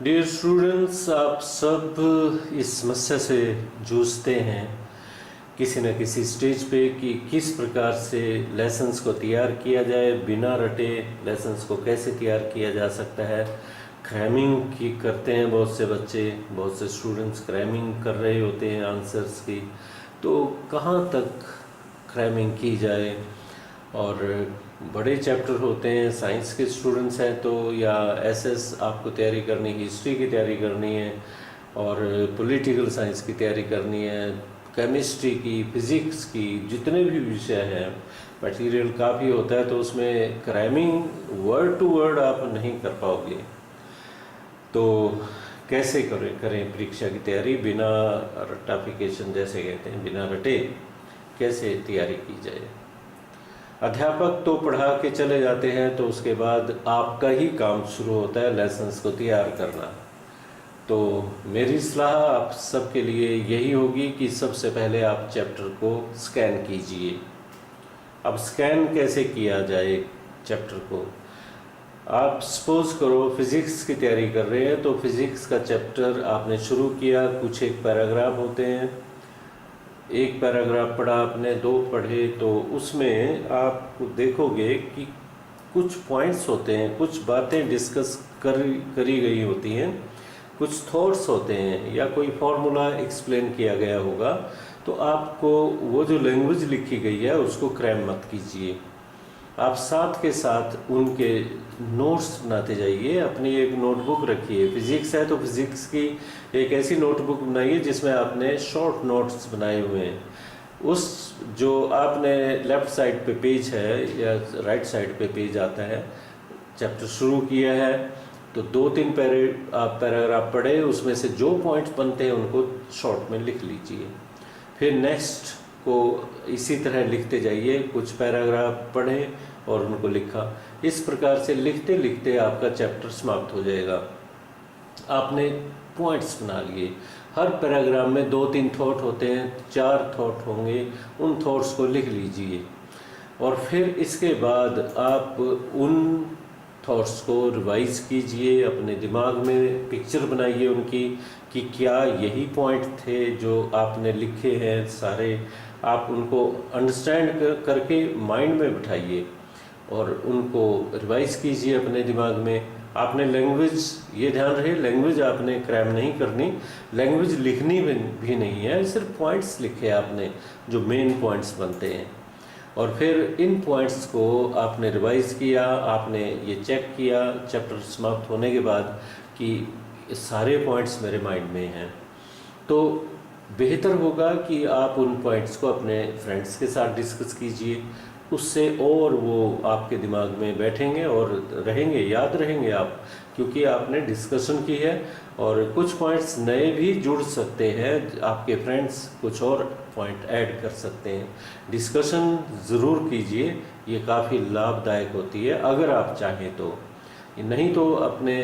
Dear students, आप सब इस समस्या से जूझते हैं किसी न किसी स्टेज पे कि किस प्रकार से लेसन्स को तैयार किया जाए। बिना रटे लेसन्स को कैसे तैयार किया जा सकता है। क्रैमिंग की करते हैं बहुत से बच्चे, बहुत से स्टूडेंट्स क्रैमिंग कर रहे होते हैं आंसर्स की। तो कहाँ तक क्रैमिंग की जाए। और बड़े चैप्टर होते हैं, साइंस के स्टूडेंट्स हैं तो, या एसएस आपको तैयारी करनी, हिस्ट्री की तैयारी करनी है और पॉलिटिकल साइंस की तैयारी करनी है, केमिस्ट्री की, फिज़िक्स की, जितने भी विषय हैं, मटेरियल काफ़ी होता है। तो उसमें क्रैमिंग वर्ड टू वर्ड आप नहीं कर पाओगे। तो कैसे करें परीक्षा की तैयारी बिना रटाफिकेशन, जैसे कहते हैं, बिना रटे कैसे तैयारी की जाए। अध्यापक तो पढ़ा के चले जाते हैं, तो उसके बाद आपका ही काम शुरू होता है लेसन्स को तैयार करना। तो मेरी सलाह आप सबके लिए यही होगी कि सबसे पहले आप चैप्टर को स्कैन कीजिए। अब स्कैन कैसे किया जाए चैप्टर को। आप सपोज करो फिज़िक्स की तैयारी कर रहे हैं, तो फिज़िक्स का चैप्टर आपने शुरू किया, कुछ एक पैराग्राफ होते हैं, एक पैराग्राफ पढ़ा आपने, दो पढ़े, तो उसमें आप देखोगे कि कुछ पॉइंट्स होते हैं, कुछ बातें डिस्कस करी गई होती हैं, कुछ थॉट्स होते हैं, या कोई फॉर्मूला एक्सप्लेन किया गया होगा। तो आपको वो जो लैंग्वेज लिखी गई है उसको क्रैम मत कीजिए। आप साथ के साथ उनके नोट्स बनाते जाइए। अपनी एक नोटबुक रखिए। फिज़िक्स है तो फिज़िक्स की एक ऐसी नोटबुक बनाइए जिसमें आपने शॉर्ट नोट्स बनाए हुए हैं। उस जो आपने लेफ़्ट साइड पे पेज है या राइट साइड पे पेज आता है, चैप्टर शुरू किया है तो 2-3 पैराग्राफ पढ़े, उसमें से जो पॉइंट्स बनते हैं उनको शॉर्ट में लिख लीजिए। फिर नेक्स्ट को इसी तरह लिखते जाइए, कुछ पैराग्राफ पढ़े और उनको लिखा। इस प्रकार से लिखते लिखते आपका चैप्टर समाप्त हो जाएगा। आपने पॉइंट्स बना लिए। हर पैराग्राफ में 2-3 थॉट होते हैं, 4 थॉट होंगे, उन थॉट्स को लिख लीजिए। और फिर इसके बाद आप उन थॉट्स को रिवाइज कीजिए, अपने दिमाग में पिक्चर बनाइए उनकी कि क्या यही पॉइंट थे जो आपने लिखे हैं सारे। आप उनको अंडरस्टैंड करके माइंड में बिठाइए और उनको रिवाइज कीजिए अपने दिमाग में। आपने लैंग्वेज, ये ध्यान रहे, लैंग्वेज आपने क्रैम नहीं करनी, लैंग्वेज लिखनी भी नहीं है, सिर्फ पॉइंट्स लिखे आपने जो मेन पॉइंट्स बनते हैं। और फिर इन पॉइंट्स को आपने रिवाइज किया, आपने ये चेक किया चैप्टर समाप्त होने के बाद कि सारे पॉइंट्स मेरे माइंड में हैं। तो बेहतर होगा कि आप उन पॉइंट्स को अपने फ्रेंड्स के साथ डिस्कस कीजिए, उससे और वो आपके दिमाग में बैठेंगे और रहेंगे, याद रहेंगे आप, क्योंकि आपने डिस्कशन की है। और कुछ पॉइंट्स नए भी जुड़ सकते हैं, आपके फ्रेंड्स कुछ और पॉइंट ऐड कर सकते हैं। डिस्कशन ज़रूर कीजिए, ये काफ़ी लाभदायक होती है अगर आप चाहें तो। नहीं तो अपने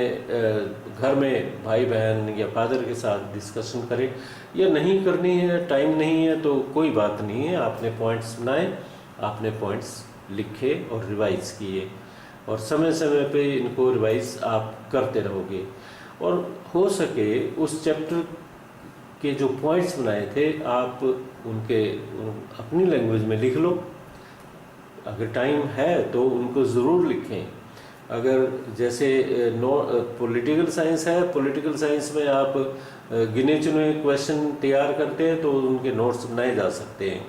घर में भाई बहन या फादर के साथ डिस्कशन करें, या नहीं करनी है, टाइम नहीं है तो कोई बात नहीं है। आपने पॉइंट्स बनाए, आपने पॉइंट्स लिखे और रिवाइज किए, और समय समय पे इनको रिवाइज आप करते रहोगे। और हो सके उस चैप्टर के जो पॉइंट्स बनाए थे आप उनके अपनी लैंग्वेज में लिख लो। अगर टाइम है तो उनको ज़रूर लिखें। अगर जैसे पॉलिटिकल साइंस है, पॉलिटिकल साइंस में आप गिने चुने क्वेश्चन तैयार करते हैं तो उनके नोट्स बनाए जा सकते हैं।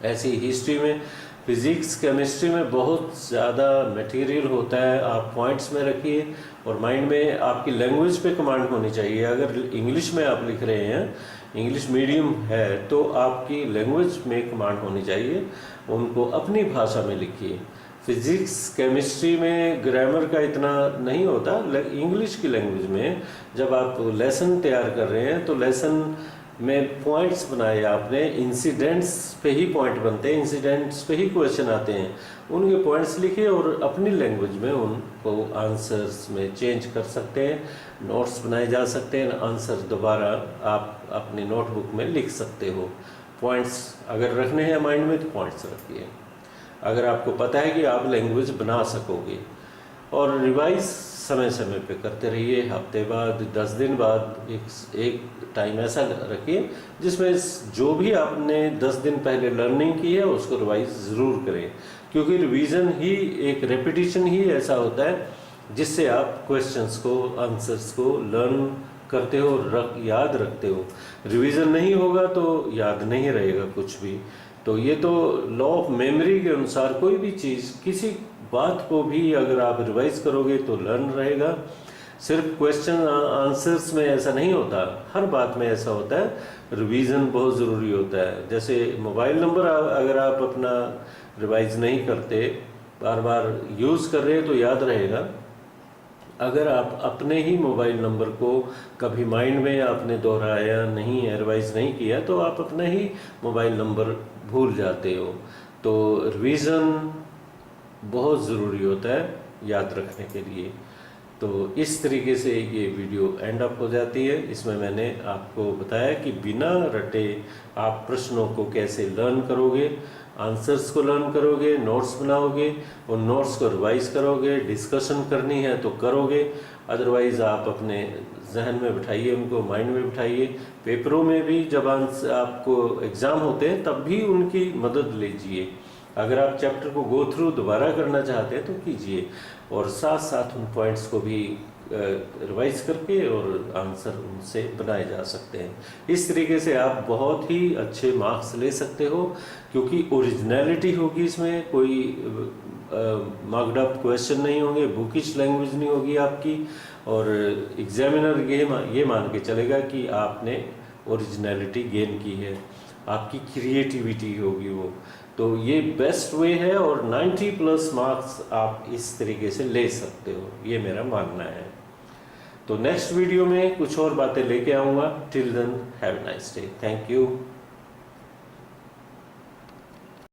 ऐसी हिस्ट्री में, फिज़िक्स, केमिस्ट्री में बहुत ज़्यादा मटेरियल होता है, आप पॉइंट्स में रखिए और माइंड में आपकी लैंग्वेज पे कमांड होनी चाहिए। अगर इंग्लिश में आप लिख रहे हैं, इंग्लिश मीडियम है, तो आपकी लैंग्वेज में कमांड होनी चाहिए, उनको अपनी भाषा में लिखिए। फिज़िक्स केमिस्ट्री में ग्रामर का इतना नहीं होता, इंग्लिश की लैंग्वेज में जब आप लेसन तैयार कर रहे हैं तो लेसन में पॉइंट्स बनाए आपने, इंसिडेंट्स पे ही पॉइंट बनते हैं, इंसिडेंट्स पे ही क्वेश्चन आते हैं, उनके पॉइंट्स लिखिए और अपनी लैंग्वेज में उनको आंसर्स में चेंज कर सकते हैं, नोट्स बनाए जा सकते हैं, आंसर दोबारा आप अपनी नोटबुक में लिख सकते हो। पॉइंट्स अगर रखने हैं माइंड में तो पॉइंट्स रखिए, अगर आपको पता है कि आप लैंग्वेज बना सकोगे। और रिवाइज समय समय पे करते रहिए। हफ्ते बाद, 10 दिन बाद एक टाइम ऐसा रखिए जिसमें जो भी आपने 10 दिन पहले लर्निंग की है उसको रिवाइज ज़रूर करें, क्योंकि रिवीजन ही, एक रेपिटेशन ही ऐसा होता है जिससे आप क्वेश्चंस को, आंसर्स को लर्न करते हो, याद रखते हो। रिवीजन नहीं होगा तो याद नहीं रहेगा कुछ भी। तो ये तो लॉ ऑफ मेमोरी के अनुसार कोई भी चीज़, किसी बात को भी अगर आप रिवाइज करोगे तो लर्न रहेगा। सिर्फ क्वेश्चन आंसर्स में ऐसा नहीं होता, हर बात में ऐसा होता है। रिवीजन बहुत ज़रूरी होता है। जैसे मोबाइल नंबर अगर आप अपना रिवाइज नहीं करते, बार बार यूज़ कर रहे हैं तो याद रहेगा। अगर आप अपने ही मोबाइल नंबर को कभी माइंड में आपने दोहराया नहीं है, रिवाइज नहीं किया, तो आप अपना ही मोबाइल नंबर भूल जाते हो। तो रिवीजन बहुत ज़रूरी होता है याद रखने के लिए। तो इस तरीके से ये वीडियो एंड अप हो जाती है। इसमें मैंने आपको बताया कि बिना रटे आप प्रश्नों को कैसे लर्न करोगे, आंसर्स को लर्न करोगे, नोट्स बनाओगे और नोट्स को रिवाइज करोगे। डिस्कशन करनी है तो करोगे, अदरवाइज़ आप अपने जहन में बिठाइए, उनको माइंड में बिठाइए। पेपरों में भी जब आपको एग्ज़ाम होते हैं तब भी उनकी मदद लीजिए। अगर आप चैप्टर को गो थ्रू दोबारा करना चाहते हैं तो कीजिए, और साथ साथ उन पॉइंट्स को भी रिवाइज करके और आंसर उनसे बनाए जा सकते हैं। इस तरीके से आप बहुत ही अच्छे मार्क्स ले सकते हो, क्योंकि ओरिजिनलिटी होगी इसमें, कोई मार्क्ड अप क्वेश्चन नहीं होंगे, बुकिश लैंग्वेज नहीं होगी आपकी, और एग्जामिनर ये मान के चलेगा कि आपने ओरिजिनलिटी गेन की है, आपकी क्रिएटिविटी होगी वो। तो ये बेस्ट वे है, और 90+ मार्क्स आप इस तरीके से ले सकते हो, ये मेरा मानना है। तो नेक्स्ट वीडियो में कुछ और बातें लेके आऊँगा। Till then have a nice day. Thank you.